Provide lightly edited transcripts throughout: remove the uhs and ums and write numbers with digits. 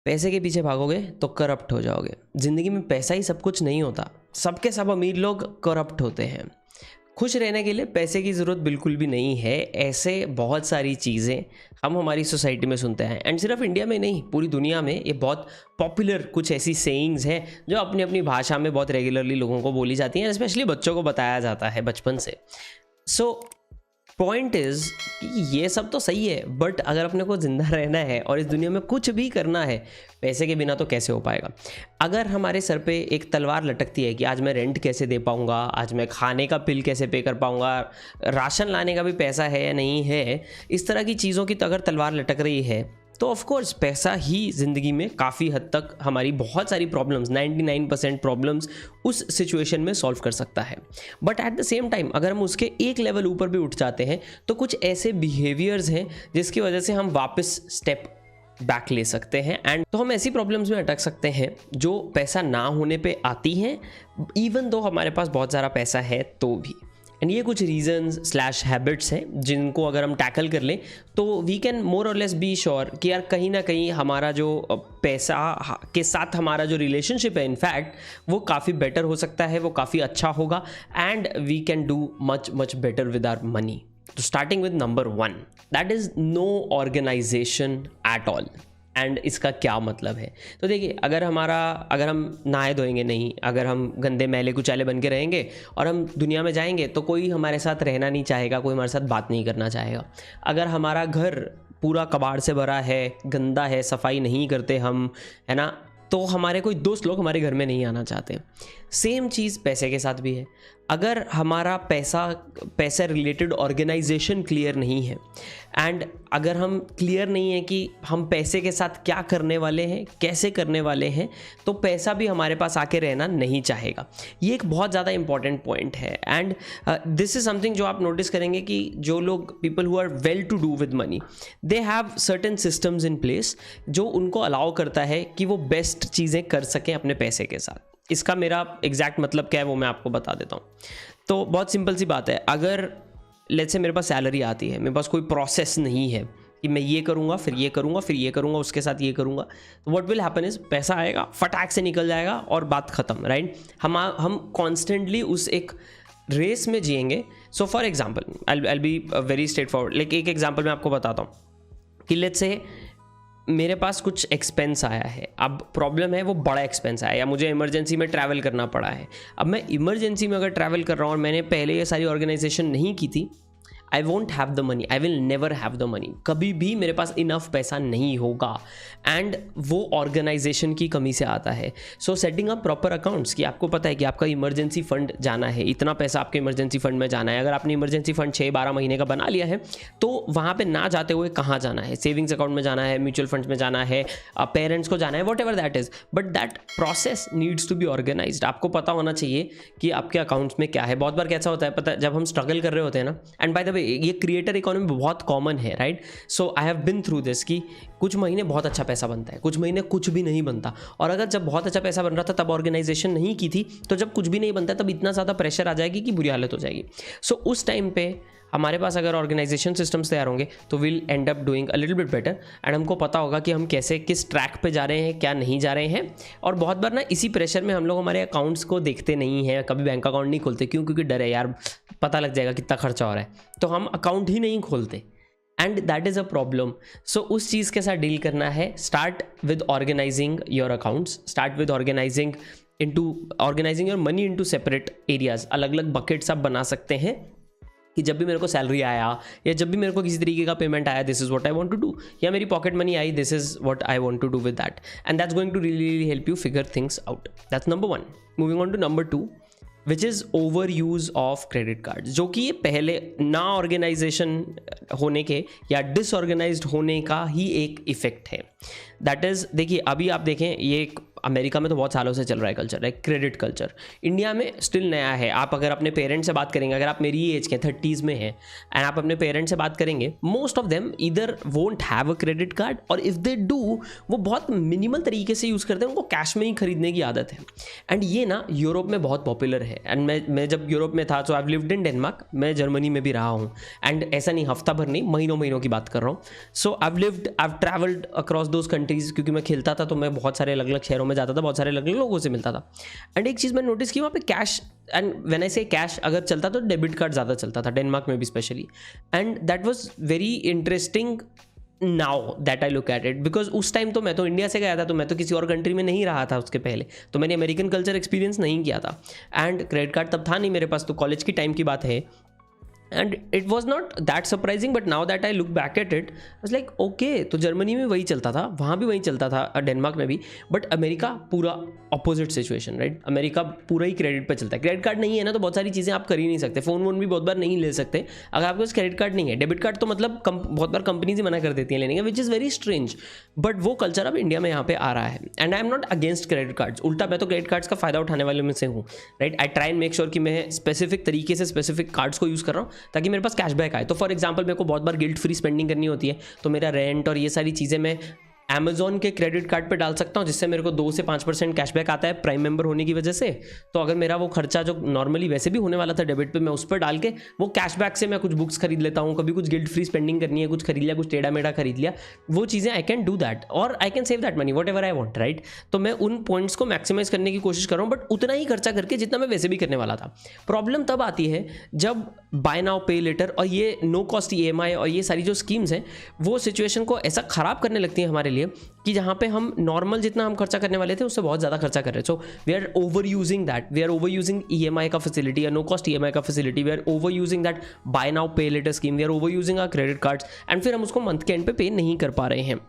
पैसे के पीछे भागोगे तो करप्ट हो जाओगे। ज़िंदगी में पैसा ही सब कुछ नहीं होता, सबके सब अमीर लोग करप्ट होते हैं। खुश रहने के लिए पैसे की ज़रूरत बिल्कुल भी नहीं है। ऐसे बहुत सारी चीज़ें हम हमारी सोसाइटी में सुनते हैं, एंड सिर्फ इंडिया में नहीं, पूरी दुनिया में ये बहुत पॉपुलर कुछ ऐसी सेइंग्स हैं जो अपनी अपनी भाषा में बहुत रेगुलरली लोगों को बोली जाती हैं, स्पेशली बच्चों को बताया जाता है बचपन से। सो पॉइंट इज़ कि ये सब तो सही है, बट अगर अपने को ज़िंदा रहना है और इस दुनिया में कुछ भी करना है, पैसे के बिना तो कैसे हो पाएगा। अगर हमारे सर पे एक तलवार लटकती है कि आज मैं रेंट कैसे दे पाऊँगा, आज मैं खाने का बिल कैसे पे कर पाऊँगा, राशन लाने का भी पैसा है या नहीं है, इस तरह की चीज़ों की तो अगर तलवार लटक रही है तो ऑफ कोर्स पैसा ही ज़िंदगी में काफ़ी हद तक हमारी बहुत सारी प्रॉब्लम्स, 99% प्रॉब्लम्स उस सिचुएशन में सॉल्व कर सकता है। But at the same time अगर हम उसके एक लेवल ऊपर भी उठ जाते हैं तो कुछ ऐसे बिहेवियर्स हैं जिसकी वजह से हम वापस स्टेप बैक ले सकते हैं, एंड तो हम ऐसी प्रॉब्लम्स में अटक सकते हैं जो पैसा ना होने पे आती हैं, इवन दो हमारे पास बहुत सारा पैसा है तो भी। एंड ये कुछ रीजंस स्लैश हैबिट्स हैं जिनको अगर हम टैकल कर लें तो वी कैन मोर और लेस बी श्योर कि यार कहीं ना कहीं हमारा जो पैसा के साथ हमारा जो रिलेशनशिप है इनफैक्ट वो काफ़ी बेटर हो सकता है, वो काफ़ी अच्छा होगा, and we can do much much better with our money. तो starting with number 1, that is no organization at all. And इसका क्या मतलब है, तो देखिए अगर हम नहाए धोएंगे नहीं, अगर हम गंदे मैले कुचैले बन के रहेंगे और हम दुनिया में जाएंगे तो कोई हमारे साथ रहना नहीं चाहेगा, कोई हमारे साथ बात नहीं करना चाहेगा। अगर हमारा घर पूरा कबाड़ से भरा है, गंदा है, सफाई नहीं करते हम, है ना, तो हमारे कोई दोस्त लोग हमारे घर में नहीं आना चाहते। सेम चीज़ पैसे के साथ भी है। अगर हमारा पैसा रिलेटेड ऑर्गेनाइजेशन क्लियर नहीं है, एंड अगर हम क्लियर नहीं है कि हम पैसे के साथ क्या करने वाले हैं, कैसे करने वाले हैं, तो पैसा भी हमारे पास आके रहना नहीं चाहेगा। ये एक बहुत ज़्यादा इंपॉर्टेंट पॉइंट है, एंड दिस इज़ समथिंग जो आप नोटिस करेंगे कि जो लोग people who are well to do with money, they have certain systems in place जो उनको अलाउ करता है कि वो बेस्ट चीज़ें कर सकें अपने पैसे के साथ। इसका मेरा एग्जैक्ट मतलब क्या है वो मैं आपको बता देता हूँ। तो बहुत सिंपल सी बात है, अगर लेट्स से मेरे पास सैलरी आती है, मेरे पास कोई प्रोसेस नहीं है कि मैं ये करूँगा फिर ये करूँगा फिर ये करूँगा उसके साथ ये करूँगा, तो व्हाट विल हैपन इज़ पैसा आएगा, फटाक से निकल जाएगा और बात ख़त्म, राइट। हम कॉन्स्टेंटली उस एक रेस में जिएंगे। सो for example I be very straight forward, like एक एग्जाम्पल मैं आपको बताता हूँ कि लेट्स से मेरे पास कुछ एक्सपेंस आया है, अब प्रॉब्लम है वो बड़ा एक्सपेंस आया, या मुझे इमरजेंसी में ट्रैवल करना पड़ा है। अब मैं इमरजेंसी में अगर ट्रैवल कर रहा हूँ और मैंने पहले ये सारी ऑर्गेनाइजेशन नहीं की थी, I won't have the money, I will never have the money, कभी भी मेरे पास इनफ पैसा नहीं होगा, एंड वो ऑर्गेनाइजेशन की कमी से आता है। सो सेटिंग अप प्रॉपर अकाउंट्स कि आपको पता है कि आपका इमरजेंसी फंड जाना है, इतना पैसा आपके इमरजेंसी फंड में जाना है। अगर आपने इमरजेंसी फंड 6-12 महीने का बना लिया है तो वहाँ पे ना जाते हुए कहाँ जाना है, सेविंग्स अकाउंट में जाना है, म्यूचुअल फंड्स में जाना है, पेरेंट्स को जाना है, whatever that is, but that process needs to be organised. आपको पता होना चाहिए कि आपके अकाउंट्स में क्या है। बहुत बार कैसा होता है पता है, जब हम स्ट्रगल कर रहे होते हैं ना, एंड बाय द वे ये क्रिएटर इकोनॉमी बहुत कॉमन है, right. So I have been through this कि कुछ महीने बहुत अच्छा पैसा बनता है, कुछ महीने कुछ भी नहीं बनता, और अगर जब बहुत अच्छा पैसा बन रहा था तब ऑर्गेनाइजेशन नहीं की थी, तो जब कुछ भी नहीं बनता तब इतना ज़्यादा प्रेशर आ जाएगी कि बुरी हालत हो जाएगी। सो उस टाइम पे हमारे पास अगर ऑर्गेनाइजेशन सिस्टम्स तैयार होंगे तो will and up doing a little bit better, and हमको पता होगा कि हम कैसे किस ट्रैक पे जा रहे हैं, क्या नहीं जा रहे हैं। और बहुत बार ना इसी प्रेशर में हम लोग हमारे अकाउंट्स को देखते नहीं हैं, कभी बैंक अकाउंट नहीं खोलते, क्यों? क्योंकि डर है यार पता लग जाएगा कितना खर्चा हो रहा है, तो हम अकाउंट ही नहीं खोलते, and that is a problem. So उस चीज़ के साथ डील करना है। Start with organizing your accounts, start with organizing your money into separate areas. अलग अलग बकेट्स आप बना सकते हैं कि जब भी मेरे को सैलरी आया या जब भी मेरे को किसी तरीके का पेमेंट आया, this is what I want to do, या मेरी पॉकेट मनी आई, this is what I want to do with that, and that's going to really help you figure things out. That's number 1। Moving on to number 2, which is over use of credit card, जो कि ये पहले ना organisation होने के या disorganised होने का ही एक इफेक्ट है। दैट इज़, देखिए अभी आप देखें, ये अमेरिका में तो बहुत सालों से चल रहा है कल्चर, है क्रेडिट कल्चर। इंडिया में स्टिल नया है। आप अगर अपने पेरेंट्स से बात करेंगे, अगर आप मेरी एज के 30s में हैं एंड आप अपने पेरेंट्स से बात करेंगे, most of them either won't have a credit card, और इफ़ दे डू वो बहुत मिनिमल तरीके से यूज़ करते हैं, उनको कैश में ही खरीदने की आदत है। एंड ये ना यूरोप में बहुत पॉपुलर है। एंड मैं जब यूरोप में था, so I have lived in Denmark, मैं जर्मनी में भी रहा हूँ, एंड ऐसा नहीं हफ्ता भर नहीं, महीनों की बात कर रहा हूँ। So I have travelled across across those countries, क्योंकि मैं खेलता था तो मैं बहुत सारे अलग अलग शहरों में जाता था, बहुत सारे अलग अलग लोगों से मिलता था। एंड एक चीज़ मैंने नोटिस की, वहाँ पे कैश, एंड व्हेन आई से कैश अगर चलता तो डेबिट कार्ड ज़्यादा चलता था, डेनमार्क में भी specially. And that was very interesting now that I look at it, because उस टाइम तो मैं तो इंडिया से गया था, तो मैं तो किसी और कंट्री में नहीं रहा था उसके पहले, तो मैंने अमेरिकन कल्चर एक्सपीरियंस नहीं किया था। एंड क्रेडिट कार्ड तब था नहीं मेरे पास, तो कॉलेज की टाइम की बात है। And it was not that surprising, but now that I look back at it was like okay, तो जर्मनी में वही चलता था, वहाँ भी वही चलता था, डेनमार्क में भी। बट अमेरिका पूरा अपोजिट सिचुएशन, राइट? अमेरिका पूरा ही क्रेडिट पे चलता है। क्रेडिट कार्ड नहीं है ना, तो बहुत सारी चीज़ें आप कर ही नहीं सकते, फ़ोन वोन भी बहुत बार नहीं ले सकते अगर आपके पास क्रेडिट कार्ड नहीं है। डेबिट कार्ड तो मतलब बहुत बार कंपनीज ही मना कर देती हैं लेने का, which is very strange, but वो कल्चर अब इंडिया में यहाँ पे आ रहा है। And I am not against credit cards, उल्टा मैं तो क्रेडिट कार्ड्स का फायदा उठाने वाले में से हूँ, right? I try and make sure कि मैं स्पेसिफिक तरीके से स्पेसिफिक कार्ड्स को यूज़ कर रहा हूँ ताकि मेरे पास कैशबैक आए। तो फॉर एग्जांपल मेरे को बहुत बार गिल्ट फ्री स्पेंडिंग करनी होती है, तो मेरा रेंट और ये सारी चीज़ें मैं अमेजॉन के क्रेडिट कार्ड पे डाल सकता हूँ, जिससे मेरे को 2 से 5% कैशबैक आता है प्राइम मेंबर होने की वजह से। तो अगर मेरा वो खर्चा जो नॉर्मली वैसे भी होने वाला था डेबिट पे, मैं उस पर डाल के वो कैशबैक से मैं कुछ बुक्स खरीद लेता हूँ, कभी कुछ गिल्ट फ्री स्पेंडिंग करनी है, कुछ खरीद लिया, कुछ टेढ़ा मेढ़ा खरीद लिया, वो चीज़ें आई कैन डू दैट, और I can save that money what ever I want, right? तो मैं उन पॉइंट्स को मैक्सिमाइज करने की कोशिश कर रहा हूँ, बट उतना ही खर्चा करके जितना मैं वैसे भी करने वाला था। प्रॉब्लम तब आती है जब बाय नाउ पे लेटर और ये नो कॉस्ट EMI और ये सारी जो स्कीम्स हैं, वो सिचुएशन को ऐसा ख़राब करने लगती हैं हमारे लिए कि जहाँ पे हम नॉर्मल जितना हम खर्चा करने वाले थे उससे बहुत ज़्यादा खर्चा कर रहे हैं। So we are over using that, we are over using EMI का फैसिलिटी या नो कॉस्ट EMI का facility, we are over using that buy now pay later scheme, we are over using our credit cards, and फिर हम उसको month के and पे नहीं कर पा रहे हैं।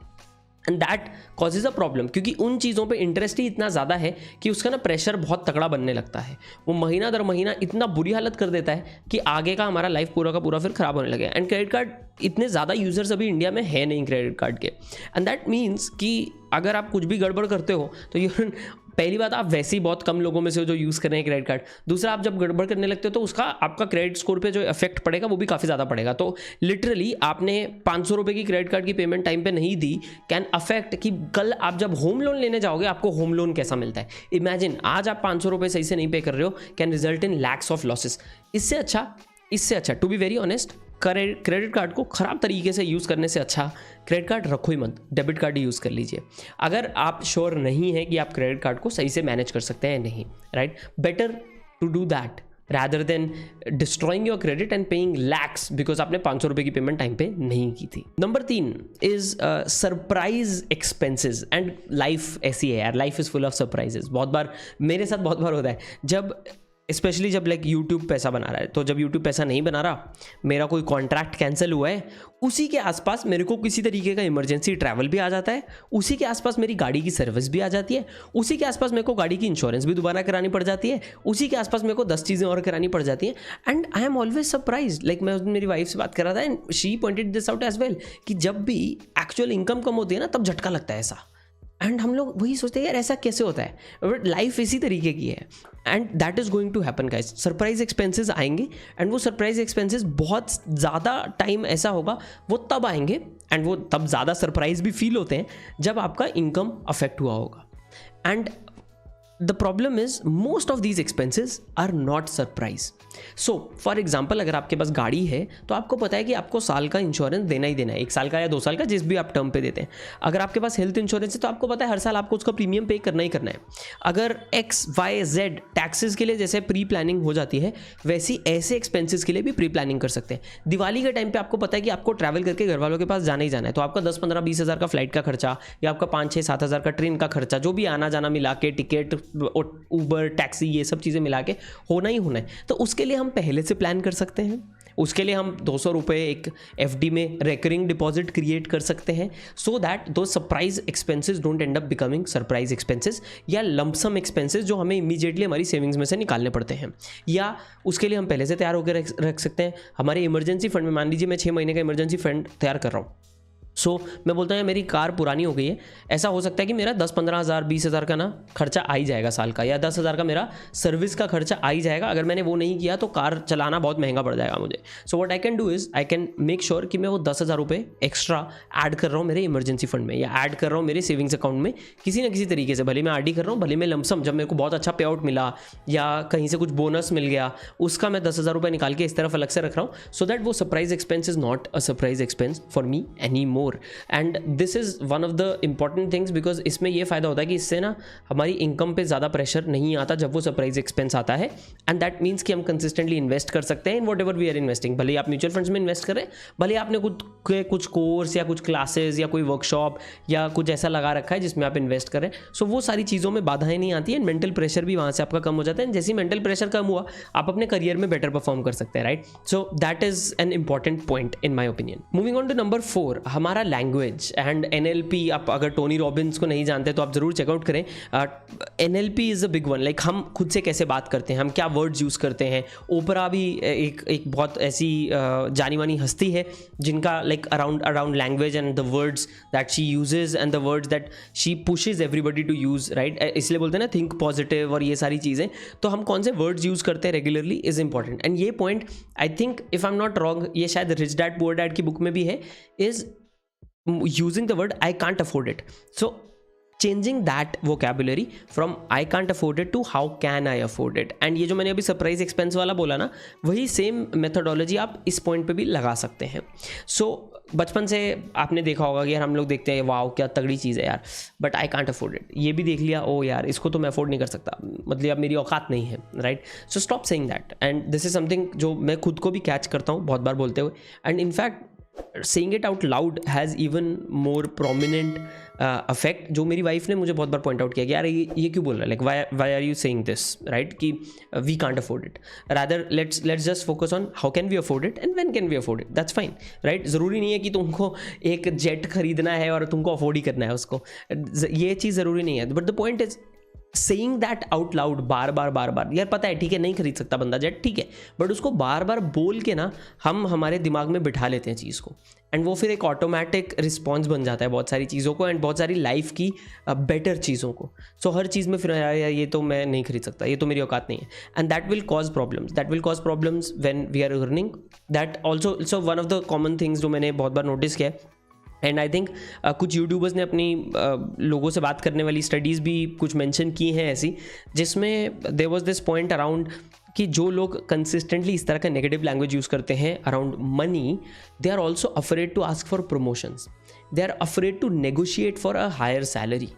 And that causes a problem, क्योंकि उन चीज़ों पे इंटरेस्ट ही इतना ज़्यादा है कि उसका ना प्रेशर बहुत तगड़ा बनने लगता है। वो महीना दर महीना इतना बुरी हालत कर देता है कि आगे का हमारा लाइफ पूरा का पूरा फिर ख़राब होने लगे। एंड क्रेडिट कार्ड इतने ज़्यादा यूज़र्स अभी इंडिया में है नहीं क्रेडिट कार्ड के, एंड दैट मीन्स कि अगर आप कुछ भी गड़बड़ करते हो तो यू पहली बात, आप वैसे ही बहुत कम लोगों में से हो जो यूज़ कर रहे हैं क्रेडिट कार्ड। दूसरा, आप जब गड़बड़ करने लगते हो तो उसका आपका क्रेडिट स्कोर पे जो इफेक्ट पड़ेगा वो भी काफ़ी ज़्यादा पड़ेगा। तो लिटरली आपने 500 रुपये की क्रेडिट कार्ड की पेमेंट टाइम पे नहीं दी कैन अफेक्ट कि कल आप जब होम लोन लेने जाओगे आपको होम लोन कैसा मिलता है। इमेजिन आज आप 500 रुपये सही से नहीं पे कर रहे हो, can result in lakhs of losses. इससे अच्छा to be very honest, credit card को ख़राब तरीके से यूज़ करने से अच्छा क्रेडिट कार्ड रखो ही मत, डेबिट कार्ड ही यूज़ कर लीजिए अगर आप श्योर नहीं है कि आप क्रेडिट कार्ड को सही से मैनेज कर सकते हैं या नहीं, right? Better to do that rather than destroying your credit and paying lakhs because आपने 500 रुपये की पेमेंट टाइम पे नहीं की थी। Number 3 is surprise expenses, and life ऐसी है यार, life is full of surprises. बहुत बार मेरे साथ बहुत बार होता है, जब स्पेशली जब लाइक यूट्यूब पैसा बना रहा है, तो जब यूट्यूब पैसा नहीं बना रहा, मेरा कोई कॉन्ट्रैक्ट कैंसिल हुआ है, उसी के आसपास मेरे को किसी तरीके का इमरजेंसी ट्रैवल भी आ जाता है, उसी के आसपास मेरी गाड़ी की सर्विस भी आ जाती है, उसी के आसपास मेरे को गाड़ी की इंश्योरेंस भी दोबारा करानी पड़ जाती है, उसी के आसपास मेरे को 10 चीज़ें और करानी पड़ जाती हैं। And I am always surprise, like मैं मेरी वाइफ से बात कर रहा था and she pointed this out as well कि जब भी एक्चुअल इनकम कम होती है ना तब झटका लगता है ऐसा। एंड हम लोग वही सोचते हैं यार ऐसा कैसे होता है, बट लाइफ इसी तरीके की है and that is going to happen guys. Surprise expenses आएंगे एंड वो सरप्राइज एक्सपेंसेस बहुत ज़्यादा टाइम ऐसा होगा वो तब आएंगे एंड वो तब ज़्यादा सरप्राइज भी फील होते हैं जब आपका इनकम अफेक्ट हुआ होगा। And the problem is most of these expenses are not surprise. So for example अगर आपके पास गाड़ी है तो आपको पता है कि आपको साल का इंश्योरेंस देना ही देना है, 1 साल का या 2 साल का, जिस भी आप टर्म पे देते हैं। अगर आपके पास हेल्थ इंश्योरेंस है तो आपको पता है हर साल आपको उसका प्रीमियम पे करना ही करना है। अगर XYZ टैक्सेस के लिए जैसे प्री प्लानिंग हो जाती है, वैसी ऐसे एक्सपेंसेस के लिए भी प्री प्लानिंग कर सकते हैं। दिवाली के टाइम पे आपको पता है कि आपको ट्रैवल करके घर वालों के पास जाना ही जाना है, तो आपका 10, 15, 20 हज़ार का फ्लाइट का खर्चा या आपका 5, 6, 7 हज़ार का ट्रेन का खर्चा, जो भी आना जाना मिला के, टिकट, उबर, टैक्सी, ये सब चीज़ें मिला के होना ही होना है। तो उसके लिए हम पहले से प्लान कर सकते हैं, उसके लिए हम 200 रुपये एक FD में रेकरिंग डिपॉजिट क्रिएट कर सकते हैं सो दैट दो surprise expenses don't and up becoming surprise expenses या लंपसम एक्सपेंसेस जो हमें इमीडिएटली हमारी सेविंग्स में से निकालने पड़ते हैं। या उसके लिए हम पहले से तैयार होकर रख सकते हैं हमारे इमरजेंसी फंड में। मान लीजिए मैं 6 महीने का इमरजेंसी फंड तैयार कर रहा हूँ, मैं बोलता हूँ मेरी कार पुरानी हो गई है, ऐसा हो सकता है कि मेरा 10-15 हज़ार 20 हज़ार का ना खर्चा आ ही जाएगा साल का, या 10 हज़ार का मेरा सर्विस का खर्चा आ ही जाएगा। अगर मैंने वो नहीं किया तो कार चलाना बहुत महंगा पड़ जाएगा मुझे। So what I can do is I can make sure कि मैं वो 10 हज़ार रुपये एक्स्ट्रा ऐड कर रहा हूँ मेरे इमरजेंसी फंड में, या ऐड कर रहा हूँ मेरे सेविंग्स अकाउंट में किसी ना किसी तरीके से। भले मैं RD कर रहा हूँ, भले मैं लमसम, जब मेरे को बहुत अच्छा पे आउट मिला या कहीं से कुछ बोनस मिल गया, उसका मैं 10 हज़ार रुपये निकाल के इस तरफ अलग से रख रहा हूँ, सो दैट वो surprise expense is not a surprise expense for me any more. More, and this is one of the important things, because इसमें ये फ़ायदा होता है कि इससे ना हमारी इनकम पे ज़्यादा प्रेशर नहीं आता जब वो सरप्राइज एक्सपेंस आता है, एंड दैट मीन्स कि हम कंसिस्टेंटली इन्वेस्ट कर सकते हैं in whatever we are investing. भले ही आप म्यूचुअल फंड्स में इन्वेस्ट करें, भले आपने कुछ कोर्स या कुछ क्लासेस या कोई वर्कशॉप या कुछ ऐसा लगा रखा है जिसमें आप इन्वेस्ट करें, सो वो सारी चीज़ों में बाधाएं नहीं आती है, मेंटल प्रेशर भी वहाँ से आपका कम हो जाता है। जैसे मेंटल प्रेशर कम हुआ, आप अपने करियर में बेटर परफॉर्म कर सकते हैं, right? So that is an important point in my opinion. Moving on to number 4, हमारा लैंग्वेज एंड NLP। आप अगर टोनी रॉबिन्स को नहीं जानते तो आप जरूर चेकआउट करें। NLP is a big one, like हम खुद से कैसे बात करते हैं, हम क्या वर्ड्स यूज़ करते हैं। ओपरा भी एक बहुत ऐसी जानी मानी हस्ती है जिनका like around language and the words that she uses and the words that she pushes everybody to use, right? इसलिए बोलते हैं ना थिंक पॉजिटिव और ये सारी चीज़ें। तो हम कौन से वर्ड्स यूज़ करते हैं रेगुलरली इज़ इंपॉर्टेंट, एंड ये point I think if I am not wrong, ये शायद रिच डैड पुअर डैड की बुक में भी है, is using the word I can't afford it. So changing that vocabulary from I can't afford it to how can I afford it, and ये जो मैंने अभी सरप्राइज एक्सपेंस वाला बोला ना, वही सेम मेथोडोलॉजी आप इस पॉइंट पे भी लगा सकते हैं। सो बचपन से आपने देखा होगा कि यार हम लोग देखते हैं वाओ क्या तगड़ी चीज़ है यार, but I can't afford it. ये भी देख लिया, ओ यार इसको तो मैं अफोर्ड नहीं कर सकता, मतलब अब मेरी औकात नहीं है, right? So stop saying that, and this is something जो मैं खुद को भी कैच करता हूँ बहुत बार बोलते हुए, and in fact saying it out loud has even more prominent effect, जो मेरी वाइफ ने मुझे बहुत बार पॉइंट आउट किया कि यार ये क्यों बोल रहा है, like why are you saying this, right? कि we can't afford it, rather let's just focus on how can we afford it and when can we afford it, that's fine, right? ज़रूरी नहीं है कि तुमको एक जेट खरीदना है और तुमको अफोर्ड ही करना है उसको, ये चीज़ ज़रूरी नहीं है, but the point is saying that out loud बार बार। यार पता है ठीक है नहीं खरीद सकता बंदा जेट, ठीक है, बट उसको बार बार बोल के ना हम हमारे दिमाग में बिठा लेते हैं चीज़ को, एंड वो फिर एक ऑटोमेटिक रिस्पॉन्स बन जाता है बहुत सारी चीज़ों को एंड बहुत सारी लाइफ की बेटर चीज़ों को। सो हर चीज़ में फिर यार ये तो मैं नहीं खरीद सकता, ये तो मेरी औकात नहीं है, and that will cause problems when we are earning that also. So one of the common things जो मैंने बहुत बार नोटिस किया है, एंड आई थिंक कुछ यूट्यूबर्स ने अपनी लोगों से बात करने वाली स्टडीज़ भी कुछ मेंशन की हैं ऐसी, जिसमें there was this point around कि जो लोग कंसिस्टेंटली इस तरह का नेगेटिव लैंग्वेज यूज़ करते हैं around money, they are also afraid to ask for promotions, they are afraid to negotiate for a higher salary.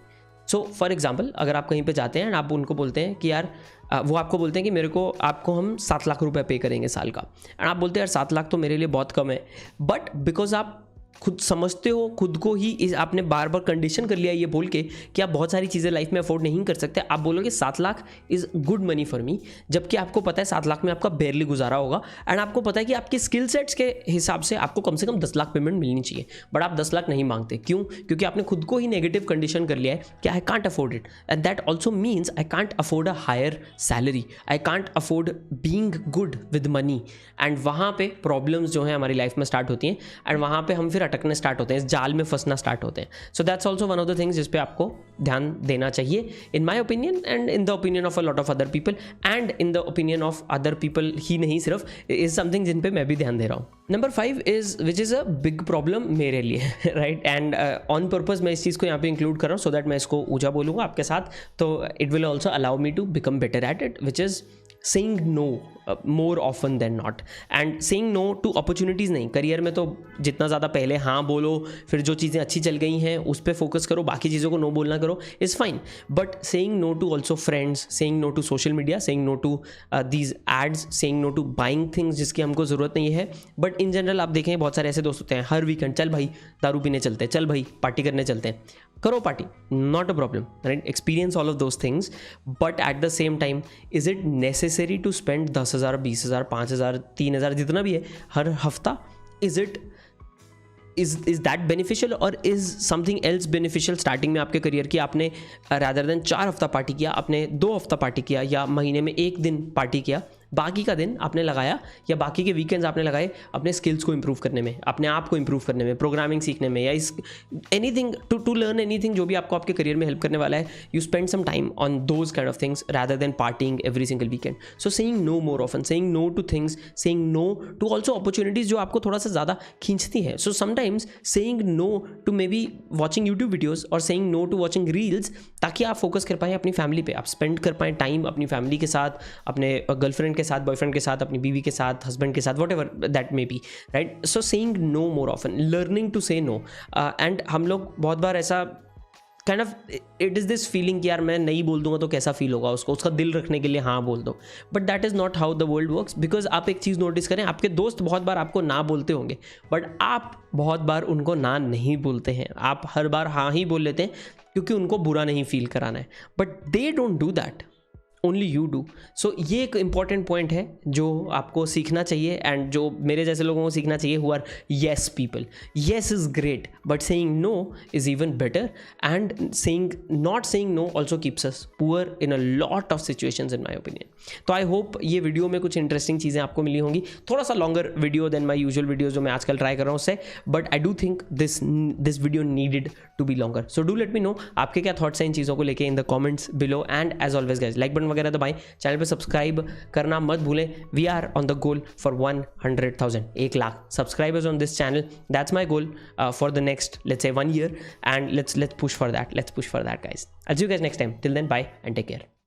So for example, अगर आप कहीं पे जाते हैं एंड आप उनको बोलते हैं कि यार वो आपको बोलते हैं कि आपको हम 7 लाख रुपए पे करेंगे साल का, एंड आप बोलते हैं यार 7 लाख तो मेरे लिए बहुत कम है, बट बिकॉज आप खुद समझते हो खुद को ही, आपने बार बार कंडीशन कर लिया ये बोल के कि आप बहुत सारी चीज़ें लाइफ में अफोर्ड नहीं कर सकते, आप बोलोगे 7 lakh is good money for me, जबकि आपको पता है 7 लाख में आपका बेरली गुजारा होगा, एंड आपको पता है कि आपके स्किल सेट्स के हिसाब से आपको कम से कम 10 लाख पेमेंट मिलनी चाहिए, बट आप 10 लाख नहीं मांगते। क्यों? क्योंकि आपने खुद को ही नेगेटिव कंडीशन कर लिया है कि I can't afford it, and that also means I can't afford a higher salary, I can't afford being good with money, and वहाँ पे प्रॉब्लम्स जो हैं हमारी लाइफ में स्टार्ट होती हैं, एंड वहाँ पे हम फिर अटकने स्टार्ट होते हैं, जाल में फंसना स्टार्ट होते हैं। So that's also one of the things जिस पे आपको ध्यान देना चाहिए in my opinion and in the opinion of a lot of other people, and in the opinion of other people ही नहीं सिर्फ, इज समथिंग जिन पे मैं भी ध्यान दे रहा हूँ। Number 5 is which is a big problem मेरे लिए, राइट? एंड ऑन पर्पज मैं इस चीज़ को यहाँ पे इंक्लूड कर रहा हूँ सो दैट मैं इसको ऊँचा बोलूँगा आपके साथ, तो it will also allow me to become better at it, which is saying no more often than not, and saying no to opportunities नहीं, करियर में तो जितना ज़्यादा पहले हाँ बोलो, फिर जो चीज़ें अच्छी चल गई हैं उस पर फोकस करो, बाकी चीज़ों को नो बोलना करो, is fine, but saying no to also friends, saying no to social media, saying no to these ads, saying no to buying things जिसकी हमको ज़रूरत नहीं है, बट इन जनरल आप देखें बहुत सारे ऐसे दोस्त होते हैं हर वीकेंड चल भाई दारू पीने चलते हैं, चल भाई पार्टी करने चलते हैं, करो party, not a problem, right? Experience all of those things, but at the same time is it necessary to spend 10,000, 20,000, 5,000, 3,000 जितना भी है हर हफ्ता? इज दैट बेनिफिशियल और is something else beneficial starting में आपके करियर की? आपने रादर देन 4 हफ्ता पार्टी किया, आपने 2 हफ्ता पार्टी किया, या महीने में 1 दिन पार्टी किया, बाकी का दिन आपने लगाया या बाकी के वीकेंड्स आपने लगाए अपने स्किल्स को इंप्रूव करने में, अपने आप को इंप्रूव करने में, प्रोग्रामिंग सीखने में, या इस एनीथिंग टू लर्न एनीथिंग जो भी आपको आपके करियर में हेल्प करने वाला है, you spend some time on those kind of things rather than parting every single weekend. So saying no more often, saying no to things, saying no to also opportunities जो आपको थोड़ा सा ज़्यादा खींचती है। So sometimes saying no to maybe watching YouTube videos और saying no to watching reels, ताकि आप फोकस कर पाएँ अपनी फैमिली पे, आप स्पेंड कर पाएँ टाइम अपनी फैमिली के साथ, अपने गर्लफ्रेंड के साथ, बॉयफ्रेंड के साथ, अपनी बीवी के साथ, हस्बैंड के साथ, whatever that may be, right? So saying no more often, learning to say no. And हम लोग बहुत बार ऐसा kind of, it is this feeling कि यार मैं नहीं बोल दूंगा तो कैसा फील होगा उसको, उसका दिल रखने के लिए हाँ बोल दो, but that is not how the world works. Because आप एक चीज़ नोटिस करें, आपके दोस्त बहुत बार आपको ना बोलते होंगे, बट आप बहुत बार उनको ना नहीं बोलते हैं। आप हर बार हाँ ही बोल लेते हैं क्योंकि उनको बुरा नहीं फील कराना है, but they don't do that, only you do. सो ये एक इंपॉर्टेंट पॉइंट है जो आपको सीखना चाहिए, एंड जो मेरे जैसे लोगों को सीखना चाहिए who are yes people. Yes is great, but saying no is even better, and not saying no also keeps us poor in a lot of situations in my opinion. तो आई होप ये video में कुछ interesting चीज़ें आपको मिली होंगी, थोड़ा सा longer video than my usual video जो मैं आजकल ट्राई कर रहा हूँ उससे, but I do think this video needed to be longer. So do let me know आपके क्या थॉट्स हैं इन चीज़ों को लेके in the comments below, and as always guys like button वगैरह दबाएं, चैनल पे सब्सक्राइब करना मत भूलें। We are on the goal for 100,000, 1 lakh subscribers on this channel. That's my goal for the next, let's say 1 year, and let's push for that, guys. I'll see you guys next time. Till then, bye and take care.